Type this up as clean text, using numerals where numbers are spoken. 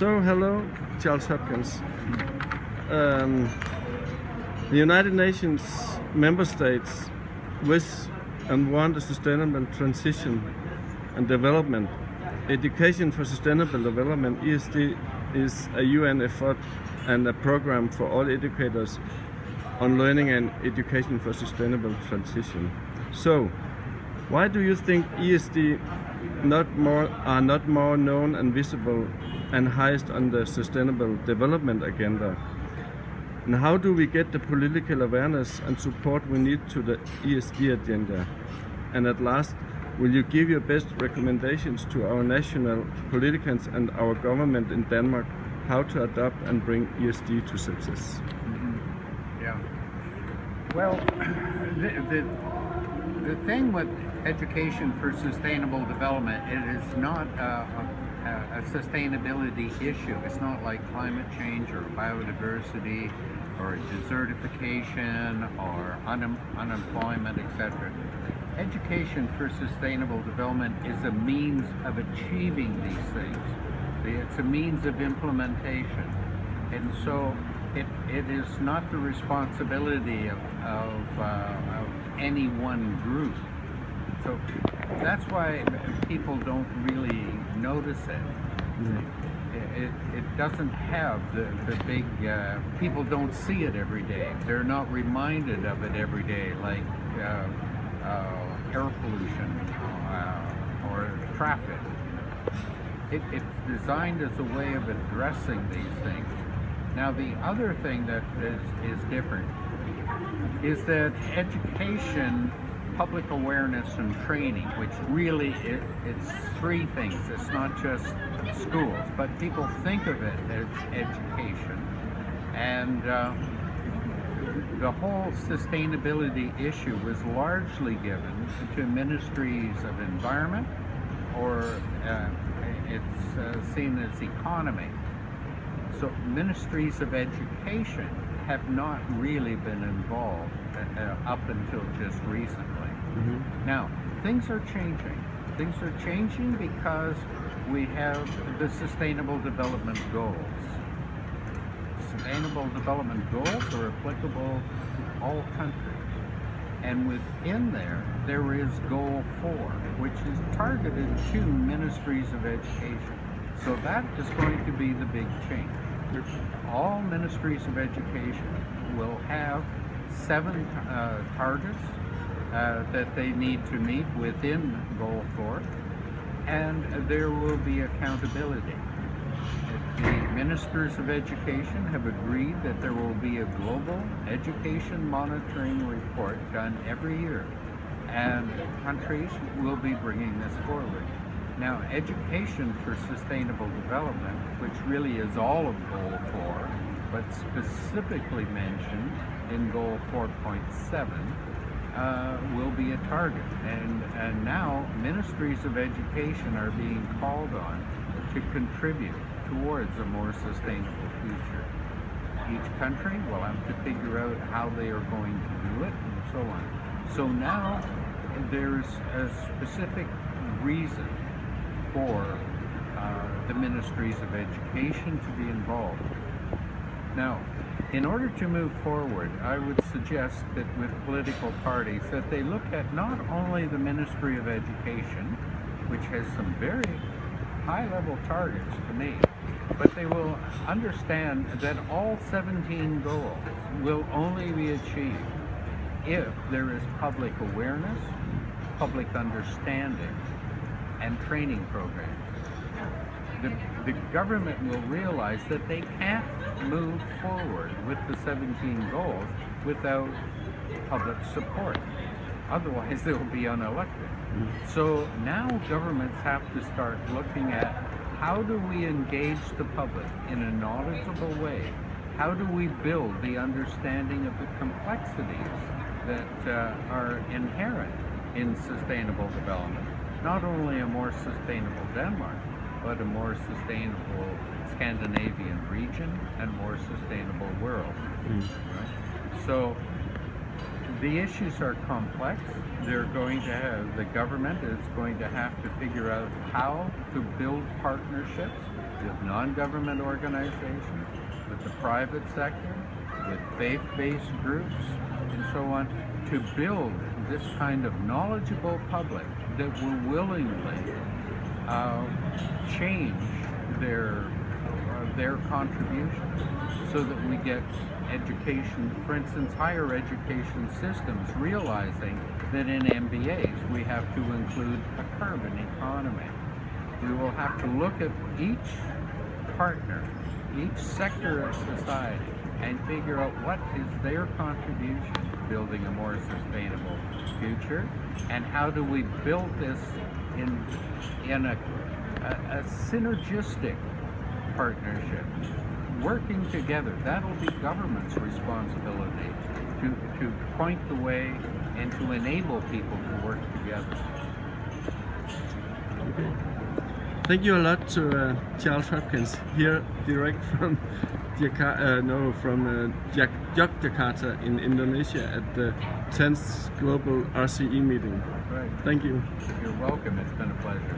So, hello, Charles Hopkins. The United Nations member states wish and want a sustainable transition and development. Education for Sustainable Development, ESD, is a UN effort and a program for all educators on learning and education for sustainable transition. So, why do you think ESD are not more known and visible and highest on the Sustainable Development Agenda? And how do we get the political awareness and support we need to the ESD-agenda? And at last, will you give your best recommendations to our national politicians and our government in Denmark how to adopt and bring ESD to success? Yeah. Well, the thing with education for sustainable development, it is not a sustainability issue. It's not like climate change or biodiversity or desertification or unemployment, etc. Education for sustainable development is a means of achieving these things. It's a means of implementation. And so it is not the responsibility of any one group. So that's why people don't really notice it. It doesn't have the big, people don't see it every day. They're not reminded of it every day, like air pollution or traffic. It's designed as a way of addressing these things. Now the other thing that is different is that education, public awareness and training, which really it's three things. It's not just schools, but people think of it as education. And the whole sustainability issue was largely given to ministries of environment, or it's seen as economy. So ministries of education have not really been involved up until just recently. Now, things are changing. Things are changing because we have the Sustainable Development Goals. Sustainable Development Goals are applicable to all countries. And within there is Goal 4, which is targeted to ministries of education. So that is going to be the big change. All ministries of education will have 7 targets that they need to meet within Goal 4, and there will be accountability. The ministers of education have agreed that there will be a global education monitoring report done every year, and countries will be bringing this forward. Now, education for sustainable development, which really is all of Goal 4, but specifically mentioned in Goal 4.7, will be a target. And now ministries of education are being called on to contribute towards a more sustainable future. Each country will have to figure out how they are going to do it, and so on. So now there's a specific reason for the ministries of education to be involved. Now, in order to move forward, I would suggest that with political parties that they look at not only the Ministry of Education, which has some very high-level targets to meet, but they will understand that all 17 goals will only be achieved if there is public awareness, public understanding, and training programs. The government will realize that they can't move forward with the 17 goals without public support. Otherwise, they will be unelected. So now governments have to start looking at how do we engage the public in a knowledgeable way? How do we build the understanding of the complexities that are inherent in sustainable development? Not only a more sustainable Denmark, but a more sustainable Scandinavian region and more sustainable world. Right? So the issues are complex. They're going to have, the government is going to have to figure out how to build partnerships with non-government organizations, with the private sector, with faith-based groups, and so on, to build this kind of knowledgeable public that will willingly change their contributions, so that we get education, for instance, higher education systems realizing that in MBAs we have to include a carbon economy. We will have to look at each partner, each sector of society, and figure out what is their contribution to building a more sustainable future, and how do we build this in a synergistic partnership, working together. That'll be government's responsibility to point the way and to enable people to work together. Okay. Thank you a lot to Charles Hopkins, here direct from Yogyakarta in Indonesia at the 10th Global RCE meeting. Right. Thank you. You're welcome. It's been a pleasure.